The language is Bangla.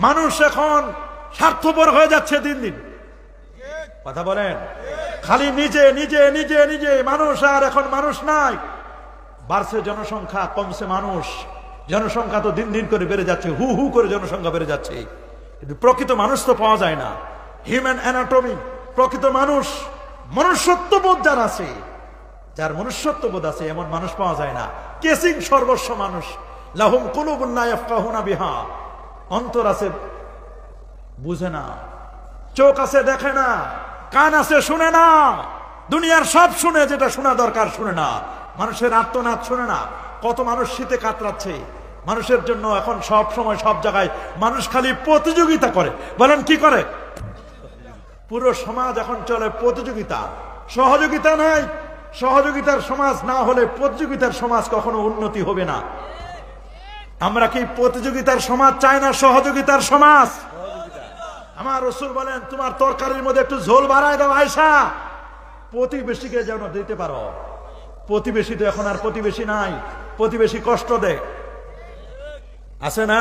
মানুষ এখন স্বার্থপর হয়ে যাচ্ছে দিন দিন। কথা বলেন, খালি নিজে নিজে নিজে নিজে মানুষ, আর এখন মানুষ নাই। বাড়ছে জনসংখ্যা, কমছে মানুষ। জনসংখ্যা তো দিন দিন করে বেড়ে যাচ্ছে, হু হু করে জনসংখ্যা বেড়ে যাচ্ছে, কিন্তু প্রকৃত মানুষ তো পাওয়া যায় না। হিউম্যান অ্যানাটমি, প্রকৃত মানুষ, মনুষ্যত্ববোধ যার আছে, যার মনুষ্যত্ববোধ আছে, এমন মানুষ পাওয়া যায় না। কেসিং সর্বস্ব মানুষ। লাহুম কুলুবুন লা ইয়াফকাহুনা বিহা, অন্তর আছে বুঝে না, চোখ আছে দেখে না, কান আছে শুনে না, দুনিয়ার সব শুনে, যেটা শোনা দরকার শুনে না, মানুষের আর্তনাদ শুনে না। কত মানুষ শীতে কাতরাচ্ছে, মানুষের জন্য এখন সব সময় সব জায়গায় মানুষ খালি প্রতিযোগিতা করে। বলেন কি করে? পুরো সমাজ এখন চলে প্রতিযোগিতা, সহযোগিতা নাই। সহযোগিতার সমাজ না হলে প্রতিযোগিতার সমাজ কখনো উন্নতি হবে না। আমরা কি প্রতিযোগিতার সমাজ চাই না সহযোগিতার সমাজ? আমার রাসূল বলেন, তোমার তরকারির মধ্যে একটু ঝোল বাড়ায় দাও আয়েশা, প্রতিবেশীকে যেন দিতে পারো। প্রতিবেশী তো এখন আর প্রতিবেশী নাই, প্রতিবেশী কষ্ট দেয়, আছে না?